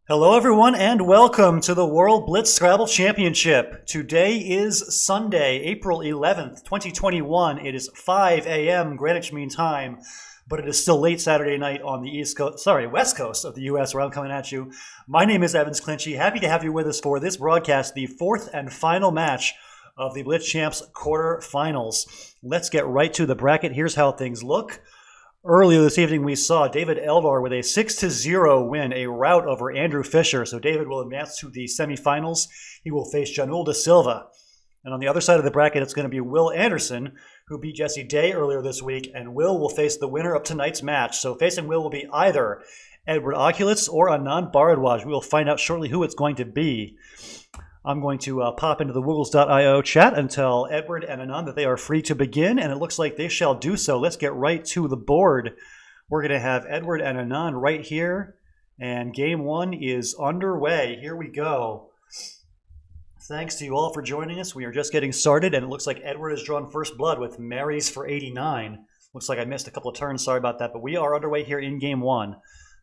Hello, everyone, and welcome to the World Blitz Scrabble Championship. Today is Sunday, April 11th, 2021. It is 5 a.m. Greenwich Mean Time, but it is still late Saturday night on the West Coast of the U.S., where I'm coming at you. My name is Evans Clinchy. Happy to have you with us for this broadcast, the fourth and final match of the BlitzChamps quarterfinals. Let's get right to the bracket. Here's how things look. Earlier this evening, we saw David Eldar with a 6-0 win, a rout over Andrew Fisher. So David will advance to the semifinals. He will face Janul da Silva. And on the other side of the bracket, it's going to be Will Anderson, who beat Jesse Day earlier this week. And Will will face the winner of tonight's match. So facing Will will be either Edward Okulicz or Anand Bharadwaj. We will find out shortly who it's going to be. I'm going to pop into the Woogles.io chat and tell Edward and Anand that they are free to begin, and it looks like they shall do so. Let's get right to the board. We're going to have Edward and Anand right here, and game one is underway. Here we go. Thanks to you all for joining us. We are just getting started, and it looks like Edward has drawn first blood with Mary's for 89. Looks like I missed a couple of turns. Sorry about that, but we are underway here in game one.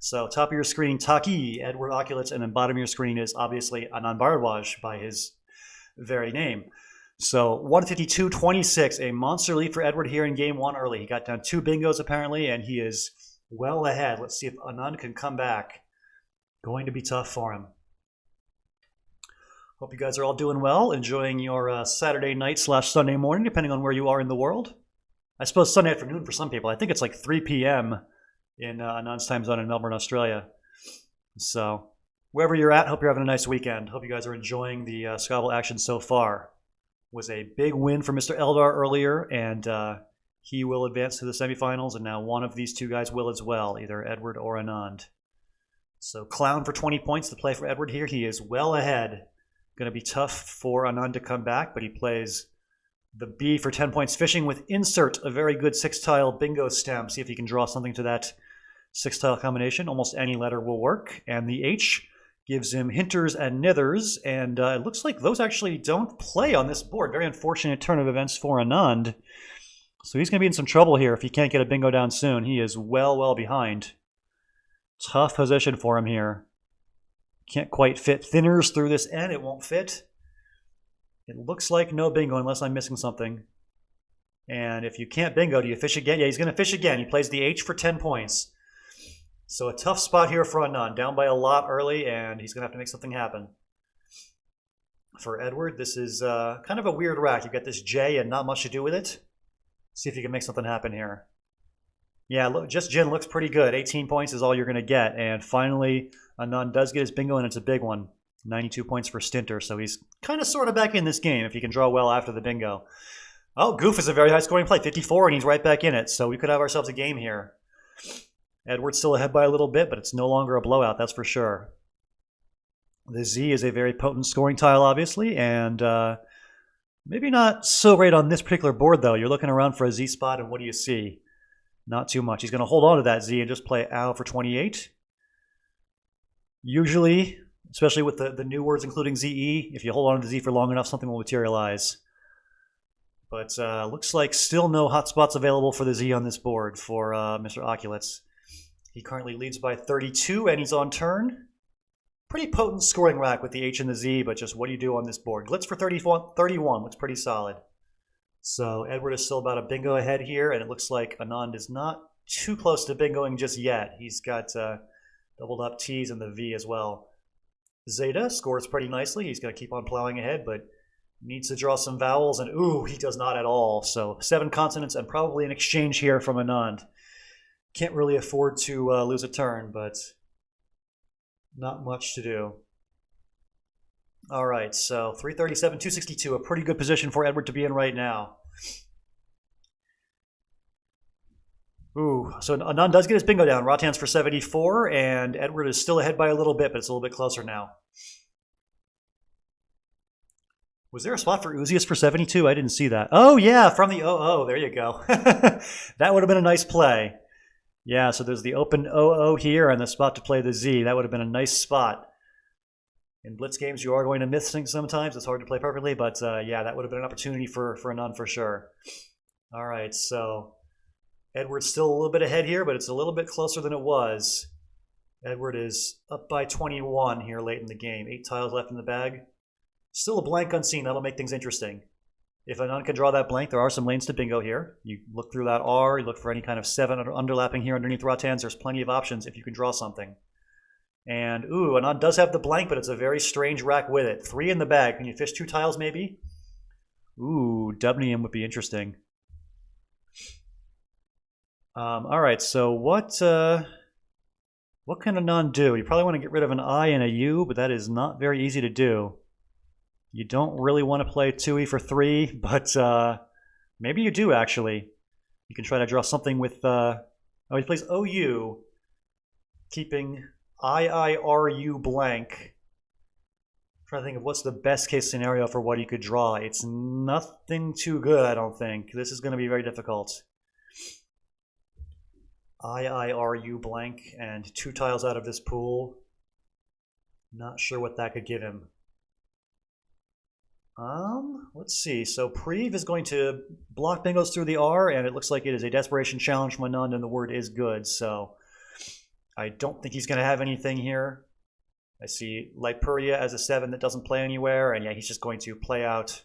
So top of your screen, Taki, Edward Okulicz, and then bottom of your screen is obviously Anand Bharadwaj by his very name. So 152-26, a monster lead for Edward here in game one early. He got down 2 bingos apparently, and he is well ahead. Let's see if Anand can come back. Going to be tough for him. Hope you guys are all doing well, enjoying your Saturday night / Sunday morning, depending on where you are in the world. I suppose Sunday afternoon for some people. I think it's like 3 p.m. in Anand's time zone in Melbourne, Australia. So wherever you're at, hope you're having a nice weekend. Hope you guys are enjoying the Scrabble action so far. It was a big win for Mr. Eldar earlier, and he will advance to the semifinals, and now one of these two guys will as well, either Edward or Anand. So Clown for 20 points to play for Edward here. He is well ahead. Going to be tough for Anand to come back, but he plays the B for 10 points. Fishing with Insert, a very good 6-tile bingo stem. See if he can draw something to that 6-tile combination. Almost any letter will work. And the H gives him Hinters and Nithers. And it looks like those actually don't play on this board. Very unfortunate turn of events for Anand. So he's going to be in some trouble here if he can't get a bingo down soon. He is well behind. Tough position for him here. Can't quite fit thinners through this N. It won't fit. It looks like no bingo unless I'm missing something. And if you can't bingo, do you fish again? Yeah, he's going to fish again. He plays the H for 10 points. So a tough spot here for Anand. Down by a lot early, and he's going to have to make something happen. For Edward, this is kind of a weird rack. You've got this J and not much to do with it. See if you can make something happen here. Yeah, look, just Jin looks pretty good. 18 points is all you're going to get. And finally, Anand does get his bingo, and it's a big one. 92 points for Stinter, so he's kind of sort of back in this game if he can draw well after the bingo. Oh, Goof is a very high-scoring play, 54, and he's right back in it, so we could have ourselves a game here. Edward's still ahead by a little bit, but it's no longer a blowout, that's for sure. The Z is a very potent scoring tile, obviously, and maybe not so great on this particular board, though. You're looking around for a Z spot, and what do you see? Not too much. He's going to hold on to that Z and just play Ow for 28. Usually, especially with the new words including ZE, if you hold on to the Z for long enough, something will materialize. But looks like still no hotspots available for the Z on this board for Mr. Okulicz. He currently leads by 32, and he's on turn. Pretty potent scoring rack with the H and the Z, but just what do you do on this board? Blitz for 31 looks pretty solid. So Edward is still about a bingo ahead here, and it looks like Anand is not too close to bingoing just yet. He's got doubled up T's and the V as well. Zeta scores pretty nicely. He's going to keep on plowing ahead, but needs to draw some vowels, and ooh, he does not at all. So 7 consonants and probably an exchange here from Anand. Can't really afford to lose a turn, but not much to do. All right, so 337, 262, a pretty good position for Edward to be in right now. Ooh, so Anand does get his bingo down. Rotan's for 74, and Edward is still ahead by a little bit, but it's a little bit closer now. Was there a spot for Uzius for 72? I didn't see that. Oh, yeah, from the OO. There you go. That would have been a nice play. Yeah, so there's the open OO here and the spot to play the Z. That would have been a nice spot. In Blitz games, you are going to miss things sometimes. It's hard to play perfectly, but yeah, that would have been an opportunity for Anand for sure. All right, so Edward's still a little bit ahead here, but it's a little bit closer than it was. Edward is up by 21 here late in the game. 8 tiles left in the bag. Still a blank unseen. That'll make things interesting. If Anand can draw that blank, there are some lanes to bingo here. You look through that R, you look for any kind of 7 underlapping here underneath Rottans. There's plenty of options if you can draw something. And, ooh, Anand does have the blank, but it's a very strange rack with it. 3 in the bag. Can you fish 2 tiles maybe? Ooh, Dubnium would be interesting. All right, so what can Anand do? You probably want to get rid of an I and a U, but that is not very easy to do. You don't really want to play 2E for 3, but maybe you do, actually. You can try to draw something with... oh, he plays OU, keeping IIRU blank. I'm trying to think of what's the best case scenario for what he could draw. It's nothing too good, I don't think. This is going to be very difficult. IIRU blank and 2 tiles out of this pool. Not sure what that could give him. Let's see. So Preve is going to block bingos through the R, and it looks like it is a desperation challenge from Anand, and the word is good. So I don't think he's going to have anything here. I see Lipuria as a 7 that doesn't play anywhere, and yeah, he's just going to play out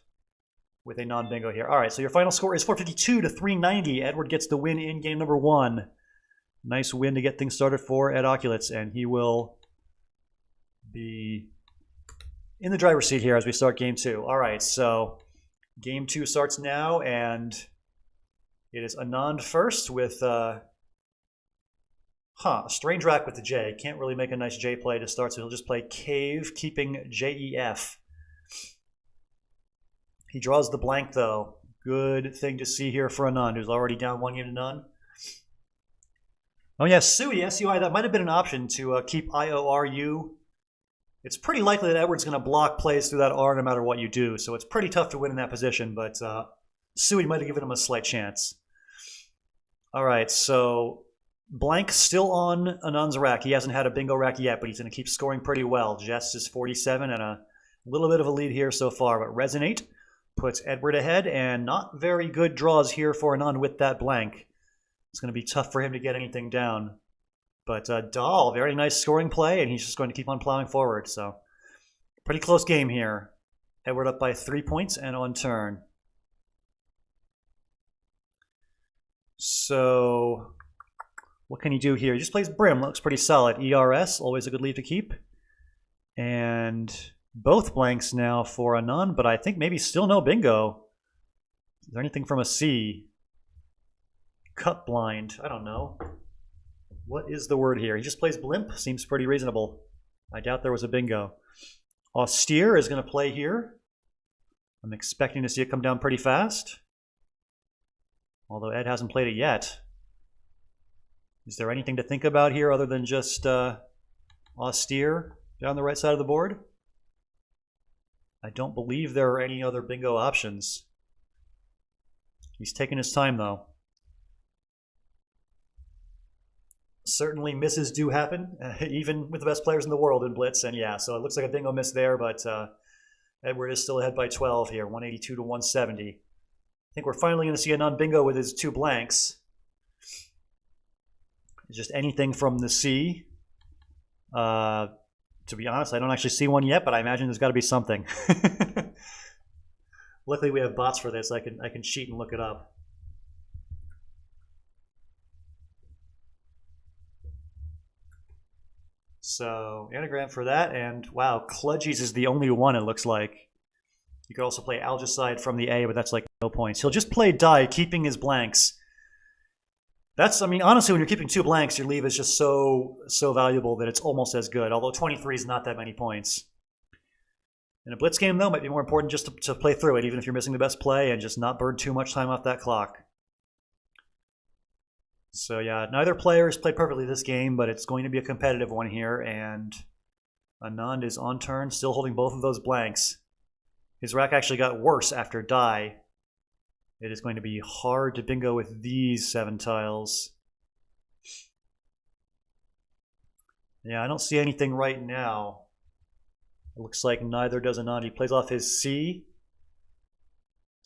with a non-bingo here. All right, so your final score is 452 to 390. Edward gets the win in game number 1. Nice win to get things started for Ed Okulicz, and he will be in the driver's seat here as we start game 2. All right, so game 2 starts now, and it is Anand first with, a strange rack with the J. Can't really make a nice J play to start, so he'll just play Cave, keeping JEF. He draws the blank, though. Good thing to see here for Anand, who's already down 1 game to none. Oh yeah, Sui, SUI, that might have been an option to keep IORU. It's pretty likely that Edward's going to block plays through that R no matter what you do, so it's pretty tough to win in that position, but Sui might have given him a slight chance. All right, so blank still on Anand's rack. He hasn't had a bingo rack yet, but he's going to keep scoring pretty well. Jess is 47 and a little bit of a lead here so far, but Resonate puts Edward ahead, and not very good draws here for Anand with that blank. It's going to be tough for him to get anything down. But Dahl, very nice scoring play, and he's just going to keep on plowing forward. So pretty close game here. Edward up by 3 points and on turn. So what can he do here? He just plays Brim. Looks pretty solid. ERS, always a good lead to keep. And both blanks now for Anand, but I think maybe still no bingo. Is there anything from a C? Cut blind. I don't know. What is the word here? He just plays Blimp. Seems pretty reasonable. I doubt there was a bingo. Austere is going to play here. I'm expecting to see it come down pretty fast. Although Ed hasn't played it yet. Is there anything to think about here other than just Austere down the right side of the board? I don't believe there are any other bingo options. He's taking his time, though. Certainly misses do happen, even with the best players in the world in Blitz. And yeah, so it looks like a bingo miss there, but Edward is still ahead by 12 here, 182 to 170. I think we're finally going to see a non-bingo with his 2 blanks. Just anything from the C. To be honest, I don't actually see one yet, but I imagine there's got to be something. Luckily, we have bots for this. I can cheat and look it up. So anagram for that, and wow, Kludgies is the only one it looks like. You could also play Algicide from the A, but that's like no points. He'll just play Die, keeping his blanks. That's, I mean, honestly, when you're keeping 2 blanks, your leave is just so valuable that it's almost as good, although 23 is not that many points. In a Blitz game, though, it might be more important just to play through it, even if you're missing the best play, and just not burn too much time off that clock. So yeah, neither player has played perfectly this game, but it's going to be a competitive one here, and Anand is on turn, still holding both of those blanks. His rack actually got worse after Die. It is going to be hard to bingo with these 7 tiles. Yeah, I don't see anything right now. It looks like neither does Anand. He plays off his C.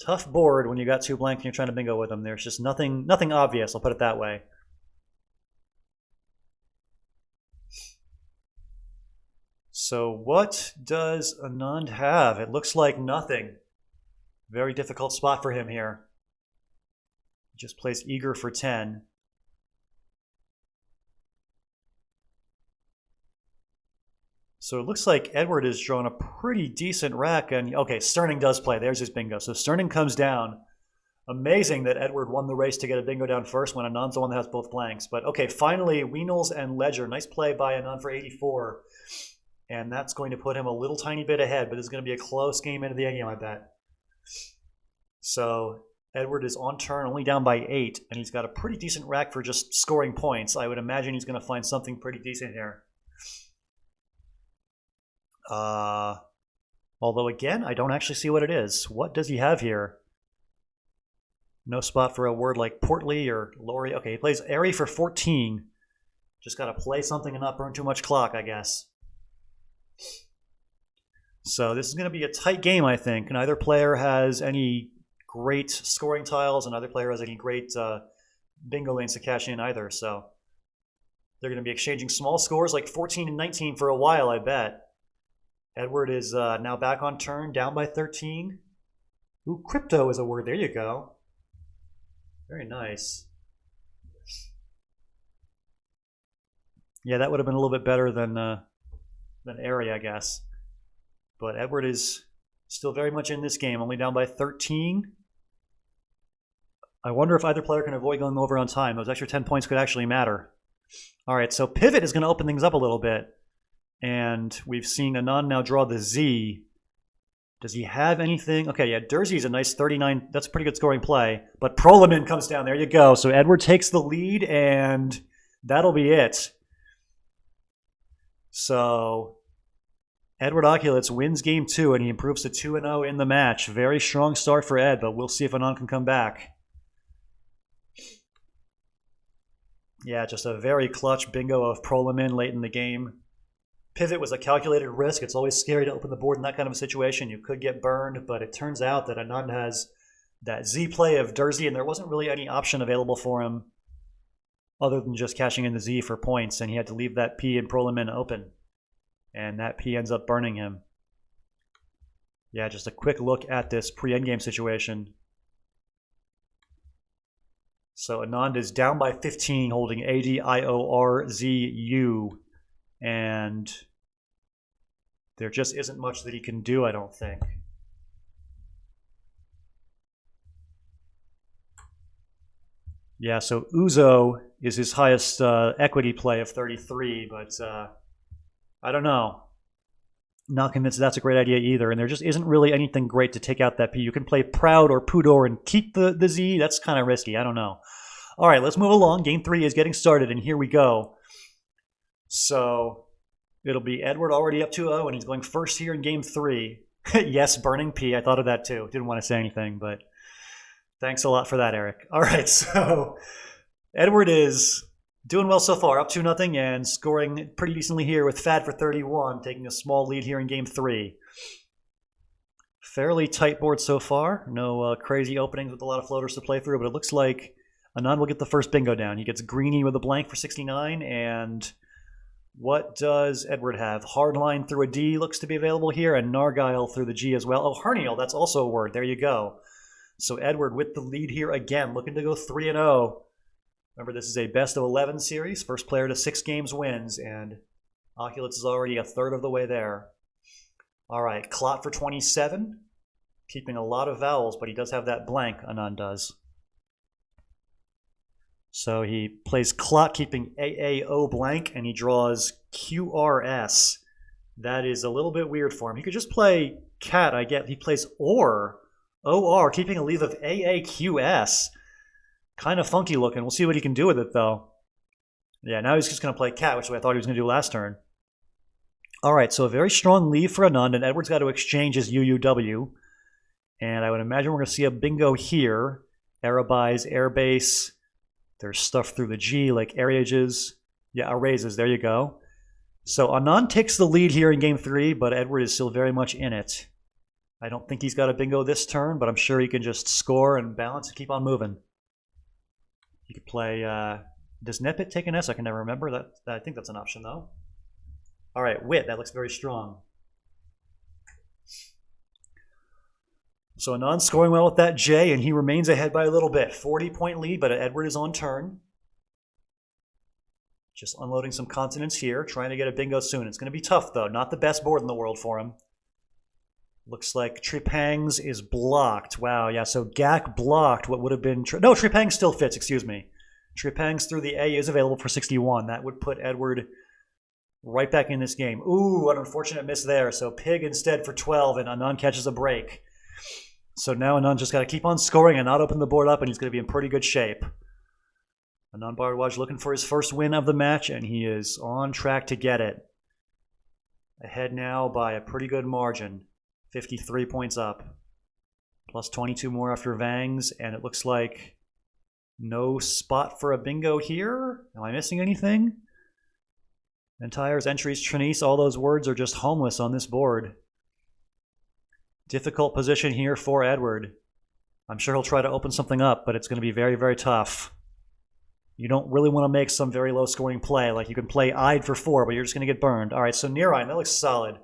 Tough board when you got 2 blanks and you're trying to bingo with them. There's just nothing obvious, I'll put it that way. So what does Anand have? It looks like nothing. Very difficult spot for him here. Just plays eager for 10. So it looks like Edward has drawn a pretty decent rack. And okay, Sterning does play. There's his bingo. So Sterning comes down. Amazing that Edward won the race to get a bingo down first when Anand's the one that has both blanks. But okay, finally, Wienels and Ledger. Nice play by Anand for 84. And that's going to put him a little tiny bit ahead, but it's going to be a close game into the end game, I bet. So Edward is on turn, only down by 8, and he's got a pretty decent rack for just scoring points. I would imagine he's going to find something pretty decent here. Although, again, I don't actually see what it is. What does he have here? No spot for a word like portly or Lori. Okay, he plays airy for 14. Just got to play something and not burn too much clock, I guess. So this is going to be a tight game, I think. Neither player has any great scoring tiles, and neither player has any great bingo lanes to cash in either. So they're going to be exchanging small scores like 14 and 19 for a while, I bet. Edward is now back on turn, down by 13. Ooh, crypto is a word. There you go. Very nice. Yeah, that would have been a little bit better than airy, I guess. But Edward is still very much in this game, only down by 13. I wonder if either player can avoid going over on time. Those extra 10 points could actually matter. All right, so pivot is going to open things up a little bit. And we've seen Anand now draw the Z. Does he have anything? Okay, yeah, Durzee's a nice 39. That's a pretty good scoring play. But Prolomin comes down. There you go. So Edward takes the lead, and that'll be it. So Edward Okulicz wins game 2, and he improves to 2-0 in the match. Very strong start for Ed, but we'll see if Anand can come back. Yeah, just a very clutch bingo of Prolomin late in the game. Pivot was a calculated risk. It's always scary to open the board in that kind of a situation. You could get burned, but it turns out that Anand has that Z play of Durzee, and there wasn't really any option available for him other than just cashing in the Z for points, and he had to leave that P in Prolomin open. And that P ends up burning him. Yeah, just a quick look at this pre-endgame situation. So Anand is down by 15, holding ADIORZU. And there just isn't much that he can do, I don't think. Yeah, so Uzo is his highest equity play of 33, but I don't know. Not convinced that's a great idea either, and there just isn't really anything great to take out that P. You can play Proud or Pudor and keep the Z. That's kind of risky. I don't know. All right, let's move along. Game 3 is getting started, and here we go. So it'll be Edward already up 2-0, and he's going first here in game 3. Yes, burning P. I thought of that too. Didn't want to say anything, but thanks a lot for that, Eric. All right, so Edward is doing well so far, up 2-0, and scoring pretty decently here with Fad for 31, taking a small lead here in game 3. Fairly tight board so far. No crazy openings with a lot of floaters to play through, but it looks like Anand will get the first bingo down. He gets Greeny with a blank for 69, and what does Edward have? Hardline through a D looks to be available here, and Nargile through the G as well. Oh, Hernial, that's also a word. There you go. So Edward with the lead here again, looking to go 3-0. Remember, this is a best of 11 series. First player to 6 games wins, and Okulicz is already a third of the way there. All right, Clot for 27, keeping a lot of vowels, but he does have that blank, Anand does. So he plays Clot, keeping AAO blank, and he draws QRS. That is a little bit weird for him. He could just play Cat, I get. He plays OR, keeping a leave of AAQS. Kind of funky looking. We'll see what he can do with it, though. Yeah, now he's just going to play Cat, which is what I thought he was going to do last turn. All right, so a very strong lead for Anand, and Edward's got to exchange his UUW. And I would imagine we're going to see a bingo here. Arabize, Airbase. There's stuff through the G, like Ariages. Yeah, Erases, there you go. So Anand takes the lead here in game 3, but Edward is still very much in it. I don't think he's got a bingo this turn, but I'm sure he can just score and balance and keep on moving. You could play, does Nepit take an S? I can never remember. I think that's an option, though. All right, wit. That looks very strong. So Anand's scoring well with that J, and he remains ahead by a little bit. 40-point lead, but Edward is on turn. Just unloading some consonants here, trying to get a bingo soon. It's going to be tough, though. Not the best board in the world for him. Looks like Tripangs is blocked. Wow, yeah, so Gak blocked what would have been... No, Tripangs still fits, excuse me. Tripangs through the A is available for 61. That would put Edward right back in this game. Ooh, an unfortunate miss there. So Pig instead for 12, and Anand catches a break. So now Anand just got to keep on scoring and not open the board up, and he's going to be in pretty good shape. Anand Bharadwaj looking for his first win of the match, and he is on track to get it. Ahead now by a pretty good margin. 53 points up. Plus 22 more after Vangs, and it looks like no spot for a bingo here. Am I missing anything? Entires, entries, Trinice, all those words are just homeless on this board. Difficult position here for Edward. I'm sure he'll try to open something up, but it's going to be very, very tough. You don't really want to make some very low-scoring play. Like you can play I'd for 4, but you're just going to get burned. All right, so Nirine, that looks solid.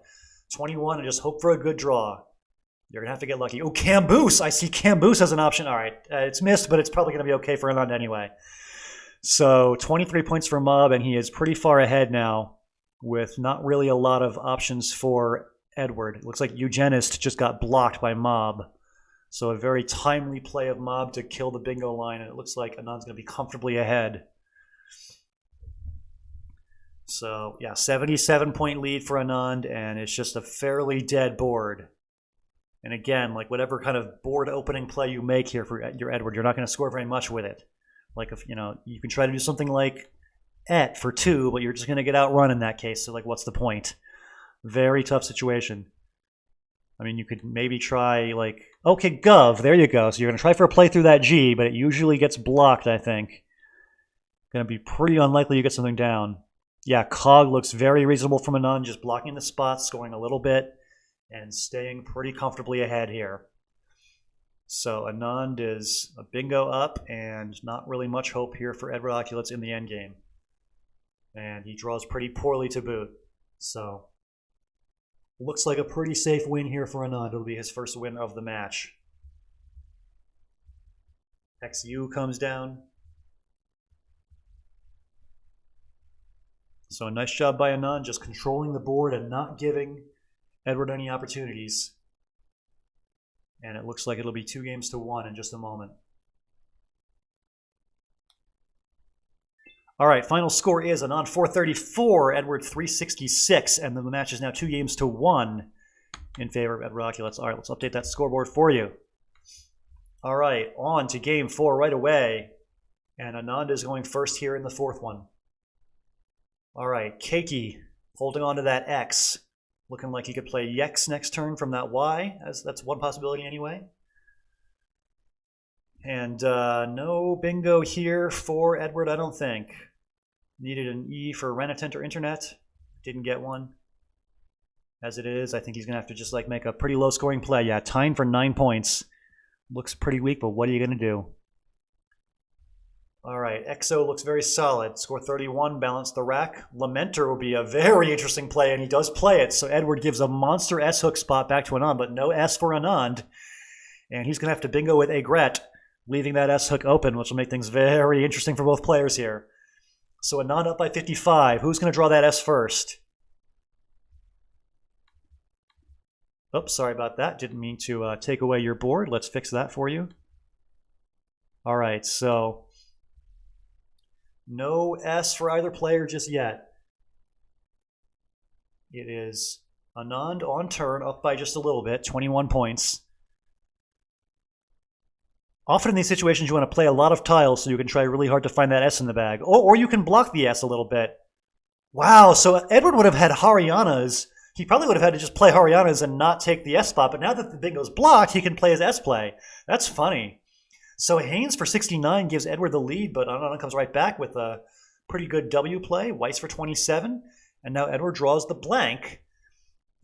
21, and just hope for a good draw. You're going to have to get lucky. Oh, Camboose! I see Camboose as an option. All right, it's missed, but it's probably going to be okay for Anand anyway. So 23 points for Mob, and he is pretty far ahead now with not really a lot of options for Edward. It looks like Eugenist just got blocked by Mob. So a very timely play of Mob to kill the bingo line, and it looks like Anand's going to be comfortably ahead. So, yeah, 77-point lead for Anand, and it's just a fairly dead board. And again, like whatever kind of board opening play you make here for your Edward, you're not going to score very much with it. Like, if you know, you can try to do something like Et for 2, but you're just going to get outrun in that case. So, like, what's the point? Very tough situation. I mean, you could maybe try, like, okay, Gov, there you go. So you're going to try for a play through that G, but it usually gets blocked, I think. Going to be pretty unlikely you get something down. Yeah, Cog looks very reasonable from Anand, just blocking the spots, scoring a little bit, and staying pretty comfortably ahead here. So Anand is a bingo up, and not really much hope here for Edward Okulicz in the endgame. And he draws pretty poorly to boot. So looks like a pretty safe win here for Anand. It'll be his first win of the match. XU comes down. So a nice job by Anand, just controlling the board and not giving Edward any opportunities. And it looks like it'll be 2-1 in just a moment. All right, final score is Anand 434, Edward 366, and then the match is now 2-1 in favor of Edward Okulicz. All right, let's update that scoreboard for you. All right, on to game 4 right away, and Anand is going first here in the 4th one. All right, Keiki holding on to that X, looking like he could play Yex next turn from that Y, as that's one possibility anyway. And no bingo here for Edward, I don't think. Needed an E for Renitent or Internet. Didn't get one. As it is, I think he's going to have to just like make a pretty low-scoring play. Yeah, tying for 9 points. Looks pretty weak, but what are you going to do? All right, XO looks very solid. Score 31, balance the rack. Lamenter will be a very interesting play, and he does play it. So Edward gives a monster S-hook spot back to Anand, but no S for Anand. And he's going to have to bingo with Aigrette, leaving that S-hook open, which will make things very interesting for both players here. So Anand up by 55. Who's going to draw that S first? Oops, sorry about that. Didn't mean to take away your board. Let's fix that for you. All right, so no S for either player just yet. It is Anand on turn, up by just a little bit, 21 points. Often in these situations, you want to play a lot of tiles so you can try really hard to find that S in the bag. Or you can block the S a little bit. Wow, so Edward would have had Harianas. He probably would have had to just play Harianas and not take the S spot, but now that the bingo's blocked, he can play his S play. That's funny. So Haynes for 69 gives Edward the lead, but Anand comes right back with a pretty good W play. Weiss for 27, and now Edward draws the blank.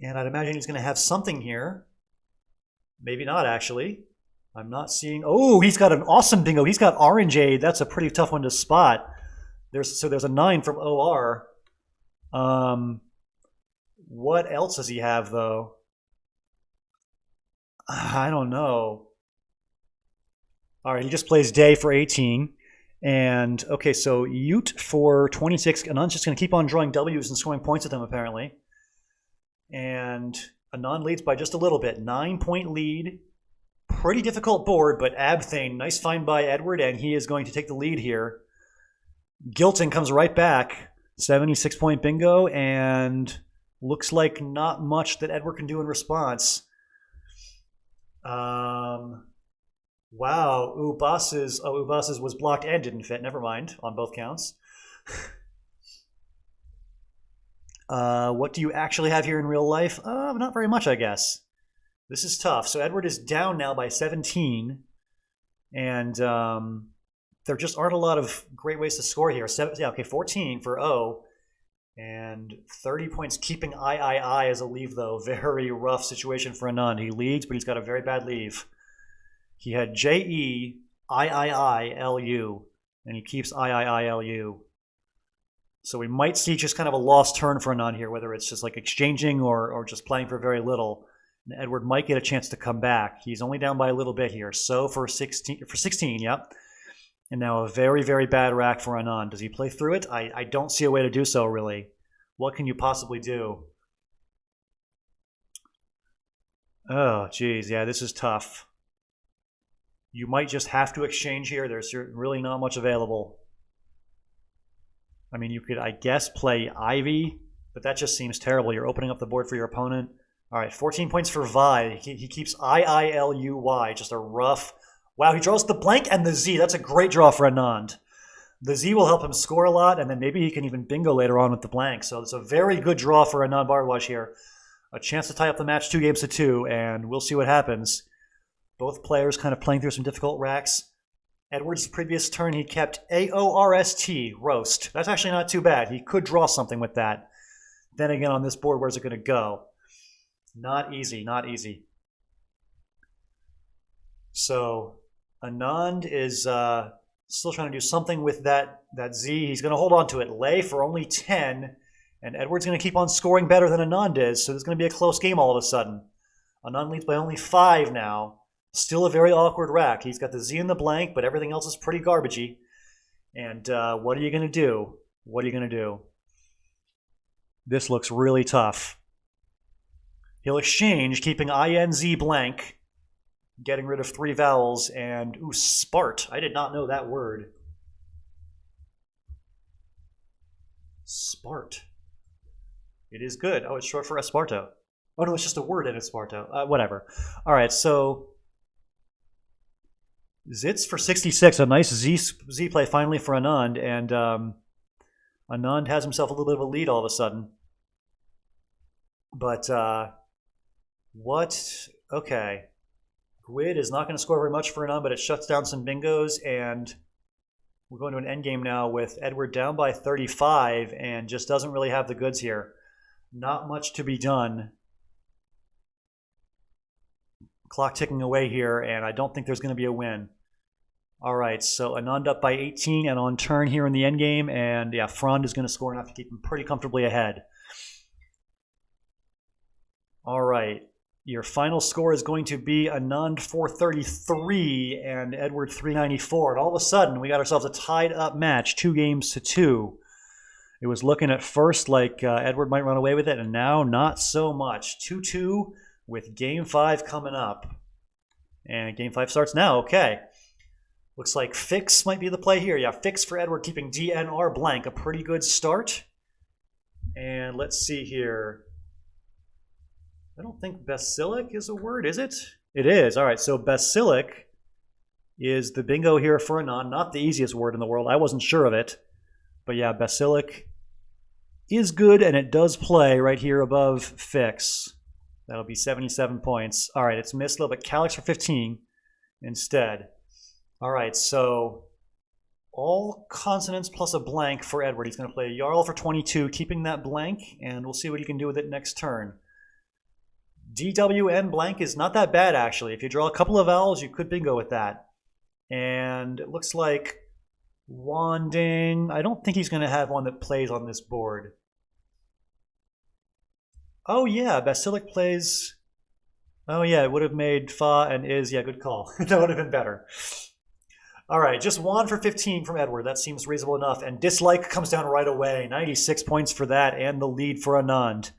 And I'd imagine he's going to have something here. Maybe not, actually. I'm not seeing... Oh, he's got an awesome bingo. He's got Orangeade. That's a pretty tough one to spot. There's a 9 from OR. What else does he have, though? I don't know. All right, he just plays day for 18. And, okay, so Ute for 26. Anand's just going to keep on drawing W's and scoring points with him, apparently. And Anand leads by just a little bit. 9-point lead. Pretty difficult board, but Abthane, nice find by Edward, and he is going to take the lead here. Gilton comes right back. 76-point bingo, and looks like not much that Edward can do in response. Wow, Ubas's was blocked and didn't fit. Never mind, on both counts. What do you actually have here in real life? Not very much, I guess. This is tough. So Edward is down now by 17, and there just aren't a lot of great ways to score here. 14 for O, and 30 points keeping I as a leave, though. Very rough situation for Anand. He leads, but he's got a very bad leave. He had JEIIILU, and he keeps IIILU. So we might see just kind of a lost turn for Anand here, whether it's just like exchanging or just playing for very little. And Edward might get a chance to come back. He's only down by a little bit here. So for 16, yep. And now a very, very bad rack for Anand. Does he play through it? I don't see a way to do so, really. What can you possibly do? Oh, geez. Yeah, this is tough. You might just have to exchange here. There's really not much available. I mean, you could, I guess, play Ivy, but that just seems terrible. You're opening up the board for your opponent. All right, 14 points for Vi. He keeps IILUY, just a rough... Wow, he draws the blank and the Z. That's a great draw for Anand. The Z will help him score a lot, and then maybe he can even bingo later on with the blank. So it's a very good draw for Anand Bharadwaj here. A chance to tie up the match 2-2, and we'll see what happens. Both players kind of playing through some difficult racks. Edward's previous turn, he kept AORST, roast. That's actually not too bad. He could draw something with that. Then again, on this board, where's it going to go? Not easy, not easy. So Anand is still trying to do something with that Z. He's going to hold on to it. Lay for only 10, and Edward's going to keep on scoring better than Anand is, so there's going to be a close game all of a sudden. Anand leads by only 5 now. Still a very awkward rack. He's got the Z in the blank, but everything else is pretty garbagey. And what are you going to do? What are you going to do? This looks really tough. He'll exchange, keeping INZ blank, getting rid of 3 vowels, and, ooh, Spart. I did not know that word. Spart. It is good. Oh, it's short for Esparto. Oh, no, it's just a word in Esparto. Whatever. All right, so Zitz for 66. A nice Z play finally for Anand, and Anand has himself a little bit of a lead all of a sudden. But what? Okay. Gwyd is not going to score very much for Anand, but it shuts down some bingos, and we're going to an endgame now with Edward down by 35 and just doesn't really have the goods here. Not much to be done. Clock ticking away here, and I don't think there's going to be a win. All right, so Anand up by 18 and on turn here in the endgame, and yeah, Frond is going to score enough to keep him pretty comfortably ahead. All right, your final score is going to be Anand 433 and Edward 394, and all of a sudden we got ourselves a tied up match, 2-2. It was looking at first like Edward might run away with it, and now not so much. 2-2 with Game 5 coming up. And Game 5 starts now, okay. Looks like Fix might be the play here. Yeah, Fix for Edward, keeping DNR blank. A pretty good start. And let's see here. I don't think Basilic is a word, is it? It is. All right, so Basilic is the bingo here for Anand. Not the easiest word in the world. I wasn't sure of it. But yeah, Basilic is good, and it does play right here above Fix. That'll be 77 points. All right, it's missed a little bit. Calyx for 15 instead. All right, so all consonants plus a blank for Edward. He's going to play a Jarl for 22, keeping that blank, and we'll see what he can do with it next turn. DWN blank is not that bad, actually. If you draw a couple of vowels, you could bingo with that. And it looks like Wanding. I don't think he's going to have one that plays on this board. Oh yeah, Basilic plays. Oh yeah, it would have made fa and is. Yeah, good call. That would have been better. All right, just one for 15 from Edward. That seems reasonable enough. And dislike comes down right away. 96 points for that and the lead for Anand.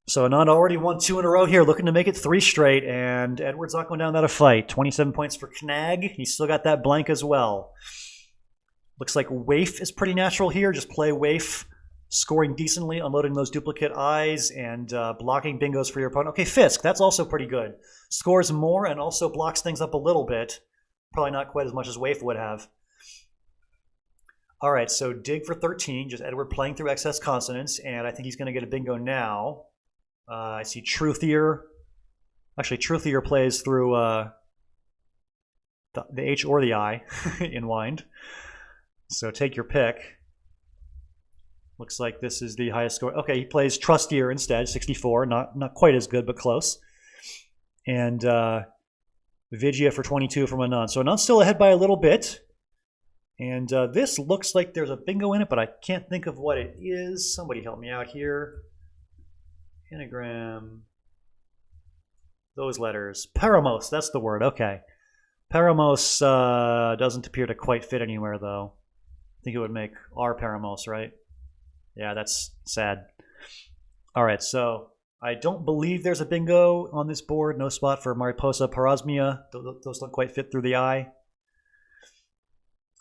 So Anand already won 2 in a row here, looking to make it 3 straight. And Edward's not going down without a fight. 27 points for Knag. He's still got that blank as well. Looks like Waif is pretty natural here. Just play Waif, scoring decently, unloading those duplicate eyes, and blocking bingos for your opponent. Okay, Fisk, that's also pretty good. Scores more and also blocks things up a little bit. Probably not quite as much as Waif would have. All right, so dig for 13. Just Edward playing through excess consonants, and I think he's going to get a bingo now. I see Truthier. Actually, Truthier plays through the H or the I in Wind. So take your pick. Looks like this is the highest score. Okay, he plays Trustier instead, 64. Not quite as good, but close. And Vigia for 22 from Anand. So Anand's still ahead by a little bit. And this looks like there's a bingo in it, but I can't think of what it is. Somebody help me out here. Anagram. Those letters. Paramos, that's the word. Okay. Paramos doesn't appear to quite fit anywhere, though. I think it would make R Paramos, right? Yeah, that's sad. All right, so I don't believe there's a bingo on this board. No spot for Mariposa Parosmia. Those don't quite fit through the eye.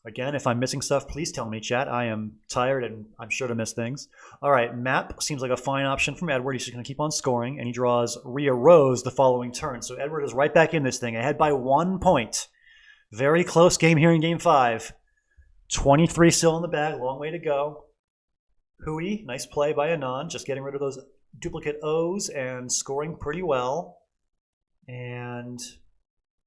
Again, if I'm missing stuff, please tell me, chat. I am tired and I'm sure to miss things. All right, Map seems like a fine option from Edward. He's just going to keep on scoring, and he draws Ria Rose the following turn. So Edward is right back in this thing, ahead by 1 point. Very close game here in Game 5. 23 still in the bag, long way to go. Hui, nice play by Anand, just getting rid of those duplicate O's and scoring pretty well. And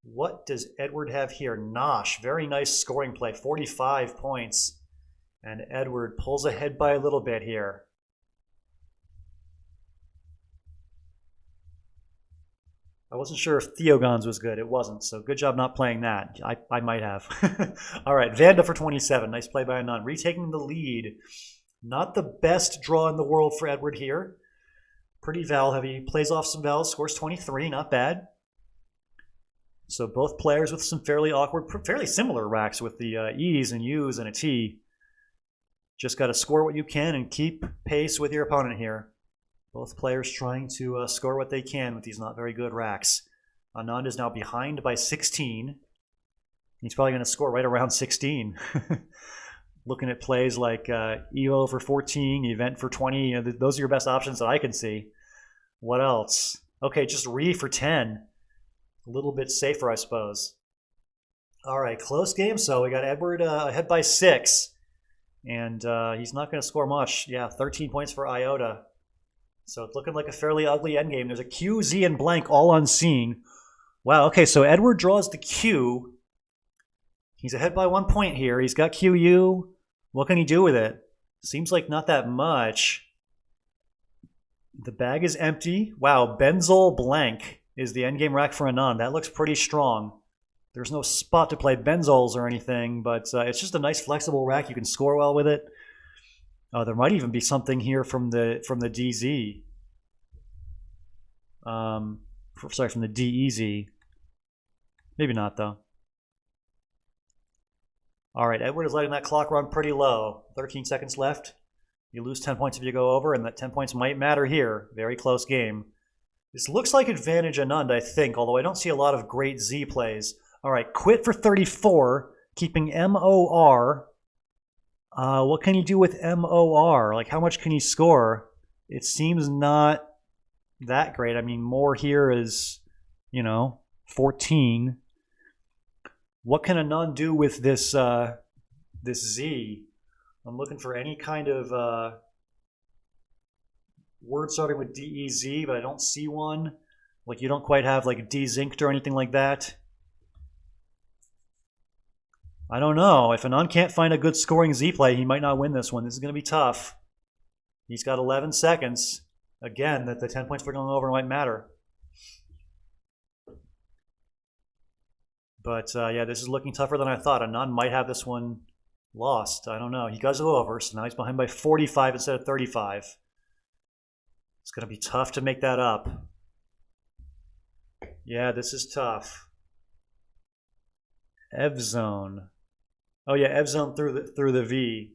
what does Edward have here? Nosh, very nice scoring play, 45 points. And Edward pulls ahead by a little bit here. I wasn't sure if Theogons was good. It wasn't, so good job not playing that. I might have. All right, Vanda for 27. Nice play by Anand. Retaking the lead. Not the best draw in the world for Edward here. Pretty vowel heavy. Plays off some vowels, scores 23. Not bad. So both players with some fairly awkward, fairly similar racks with the E's and U's and a T. Just got to score what you can and keep pace with your opponent here. Both players trying to score what they can with these not very good racks. Anand is now behind by 16. He's probably going to score right around 16. Looking at plays like EVO for 14, Event for 20. You know, those are your best options that I can see. What else? Okay, just Re for 10. A little bit safer, I suppose. All right, close game. So we got Edward ahead by 6. And he's not going to score much. Yeah, 13 points for Iota. So it's looking like a fairly ugly endgame. There's a Q, Z, and blank all unseen. Wow, okay, so Edward draws the Q. He's ahead by 1 point here. He's got QU. What can he do with it? Seems like not that much. The bag is empty. Wow, Benzol blank is the endgame rack for Anand. That looks pretty strong. There's no spot to play Benzols or anything, but it's just a nice flexible rack. You can score well with it. Oh, there might even be something here from the DZ. Sorry, from the DEZ. Maybe not, though. All right, Edward is letting that clock run pretty low. 13 seconds left. You lose 10 points if you go over, and that 10 points might matter here. Very close game. This looks like advantage Anand, I think, although I don't see a lot of great Z plays. All right, quit for 34, keeping MOR. What can you do with MOR? Like, how much can you score? It seems not that great. I mean, more here is, 14. What can Anand do with this this Z? I'm looking for any kind of word starting with DEZ, but I don't see one. Like, you don't quite have like D-zinced or anything like that. I don't know. If Anand can't find a good scoring Z play, he might not win this one. This is going to be tough. He's got 11 seconds. Again, that the 10 points for going over might matter. But yeah, this is looking tougher than I thought. Anand might have this one lost. I don't know. He does go over, so now he's behind by 45 instead of 35. It's going to be tough to make that up. Yeah, this is tough. Ev zone. Oh yeah, Ev zone through the V.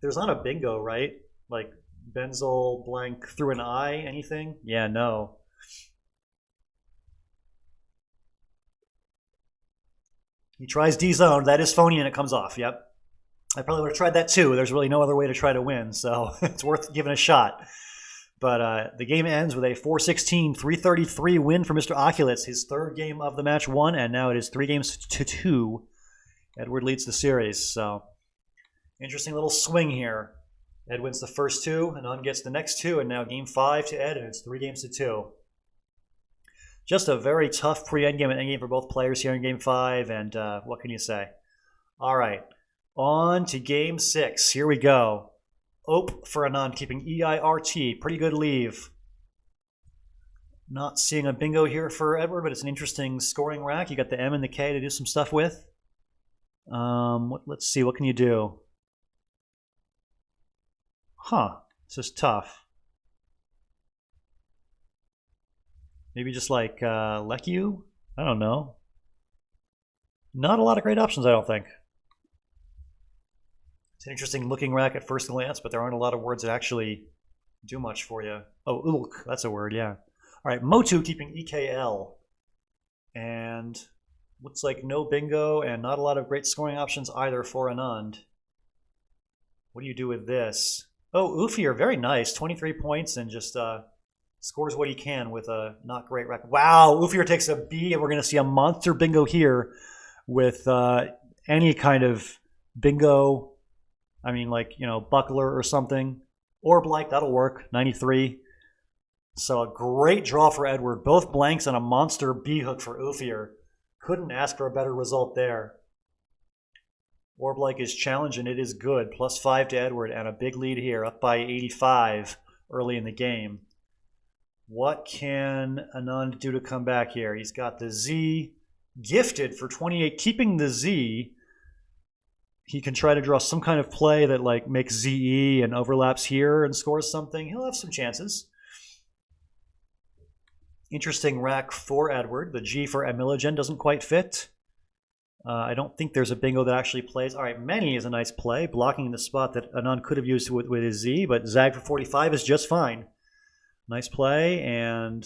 There's not a bingo, right? Like benzyl blank through an I, anything? Yeah, no. He tries D zone. That is phony and it comes off. Yep. I probably would have tried that too. There's really no other way to try to win, so it's worth giving a shot. But the game ends with a 4-16, 333 win for Mr. Okulicz. His third game of the match won, and now it is 3-2. Edward leads the series. So interesting little swing here. Ed wins the first two, Anand gets the next two, and now game 5 to Ed, and it's 3-2. Just a very tough pre-endgame and endgame for both players here in game 5, and what can you say? All right, on to game 6. Here we go. Ope for Anand, keeping EIRT. Pretty good leave. Not seeing a bingo here for Edward, but it's an interesting scoring rack. You got the M and the K to do some stuff with. Let's see, what can you do? Huh, this is tough. Maybe just like Lecu? I don't know. Not a lot of great options, I don't think. It's an interesting looking rack at first glance, but there aren't a lot of words that actually do much for you. Oh, Ulk, that's a word, yeah. All right, Motu keeping EKL. And looks like no bingo and not a lot of great scoring options either for Anand. What do you do with this? Oh, Ufier, very nice. 23 points and just scores what he can with a not great rack. Wow, Ufier takes a B, and we're going to see a monster bingo here with any kind of bingo. I mean, like, you know, buckler or something. Or blank, that'll work. 93. So a great draw for Edward. Both blanks and a monster B hook for Ufier. Couldn't ask for a better result there. Orblank is challenged, and it is good. +5 to Edward, and a big lead here, up by 85 early in the game. What can Anand do to come back here? He's got the Z gifted for 28, keeping the Z. He can try to draw some kind of play that like makes ZE and overlaps here and scores something. He'll have some chances. Interesting rack for Edward. The G for Amilogen doesn't quite fit. I don't think there's a bingo that actually plays. All right, Many is a nice play, blocking the spot that Anand could have used with his Z, but Zag for 45 is just fine. Nice play, and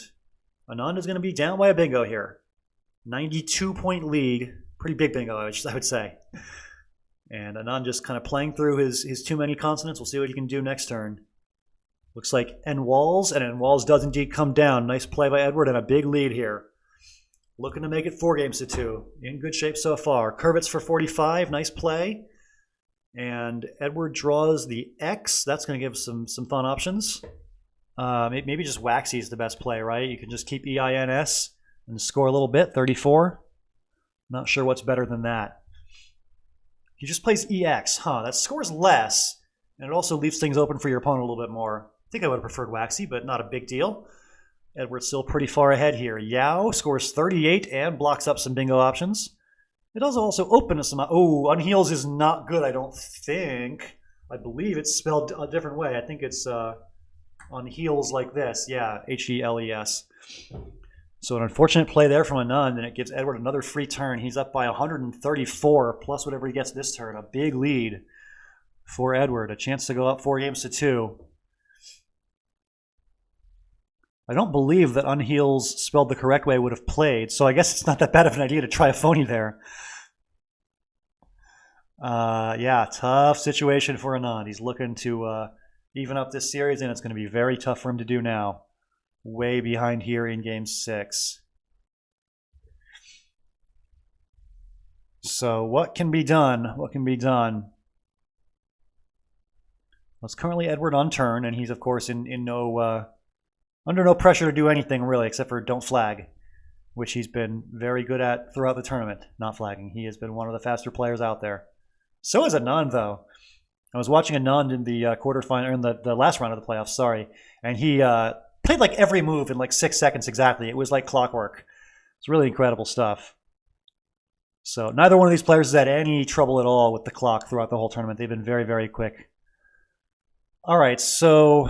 Anand is going to be down by a bingo here. 92-point lead. Pretty big bingo, I would say. And Anand just kind of playing through his too many consonants. We'll see what he can do next turn. Looks like N-Walls, and N-Walls does indeed come down. Nice play by Edward, and a big lead here. Looking to make it 4-2. In good shape so far. Kurvitz for 45, nice play. And Edward draws the X. That's going to give some fun options. Maybe just Waxy is the best play, right? You can just keep EINS and score a little bit, 34. Not sure what's better than that. He just plays EX, that scores less, and it also leaves things open for your opponent a little bit more. I think I would have preferred Waxy, but not a big deal. Edward's still pretty far ahead here. Yao scores 38 and blocks up some bingo options. It does also open some... Oh, Unheals is not good, I don't think. I believe it's spelled a different way. I think it's Unheals like this. Yeah, H-E-L-E-S. So an unfortunate play there from Anand, and it gives Edward another free turn. He's up by 134, plus whatever he gets this turn. A big lead for Edward. A chance to go up 4-2. I don't believe that Unheals spelled the correct way would have played, so I guess it's not that bad of an idea to try a phony there. Yeah, tough situation for Anand. He's looking to even up this series, and it's going to be very tough for him to do now. Way behind here in game 6. So what can be done? What can be done? Well, it's currently Edward on turn, and he's, of course, in no... under no pressure to do anything, really, except for don't flag, which he's been very good at throughout the tournament, not flagging. He has been one of the faster players out there. So is Anand, though. I was watching Anand in the quarterfinal, in the last round of the playoffs, sorry, and he played like every move in like 6 seconds exactly. It was like clockwork. It's really incredible stuff. So neither one of these players has had any trouble at all with the clock throughout the whole tournament. They've been very, very quick. All right, so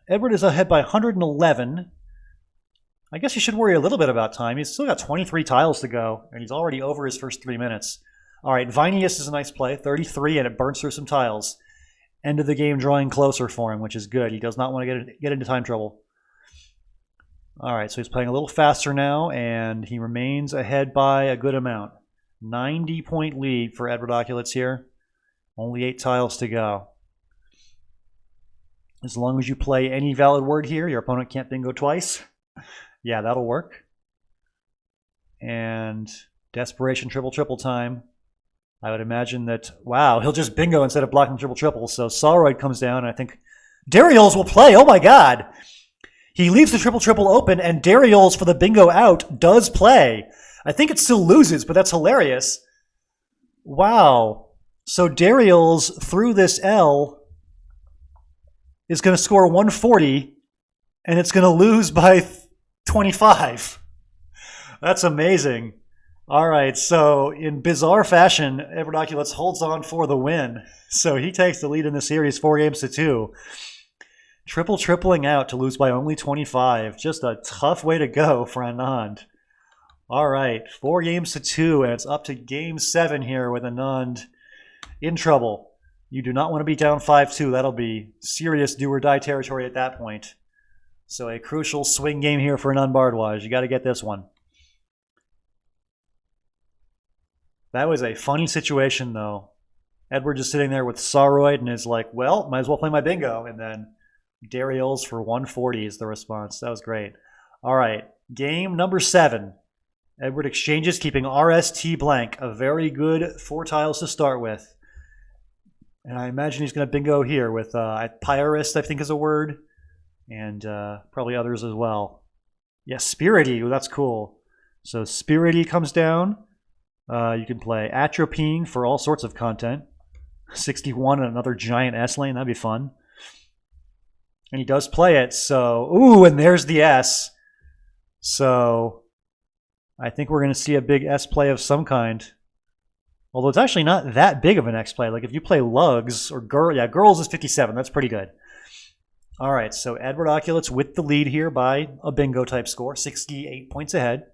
Edward is ahead by 111. I guess you should worry a little bit about time. He's still got 23 tiles to go, and he's already over his first 3 minutes. All right, Vinius is a nice play, 33, and it burns through some tiles. End of the game drawing closer for him, which is good. He does not want to get into time trouble. All right, so he's playing a little faster now, and he remains ahead by a good amount. 90-point lead for Edward Okulicz here. Only 8 tiles to go. As long as you play any valid word here, your opponent can't bingo twice. Yeah, that'll work. And desperation triple time. I would imagine that, wow, he'll just bingo instead of blocking triple. So Solroyd comes down, and I think Darioles will play. Oh my god. He leaves the triple open, and Darioles for the bingo out does play. I think it still loses, but that's hilarious. Wow. So Darioles through this L is going to score 140, and it's going to lose by 25. That's amazing. All right, so in bizarre fashion, Edward Okulicz holds on for the win. So he takes the lead in the series 4-2. Tripling out to lose by only 25. Just a tough way to go for Anand. All right, 4-2, and it's up to game 7 here with Anand in trouble. You do not want to be down 5-2. That'll be serious do-or-die territory at that point. So a crucial swing game here for Anand Bharadwaj. You got to get this one. That was a funny situation, though. Edward just sitting there with Solroyd and is like, well, might as well play my bingo. And then Darioles for 140 is the response. That was great. All right, game number 7. Edward exchanges, keeping RST blank. A very good 4 tiles to start with. And I imagine he's going to bingo here with Pyrist, I think is a word. And probably others as well. Yeah, Spirity. Ooh, that's cool. So Spirity comes down. You can play Atropine for all sorts of content. 61 and another giant S lane. That'd be fun. And he does play it. So, ooh, and there's the S. So I think we're going to see a big S play of some kind. Although it's actually not that big of an X play. Like if you play Lugs or Girls is 57. That's pretty good. All right, so Edward Okulicz with the lead here by a bingo type score. 68 points ahead.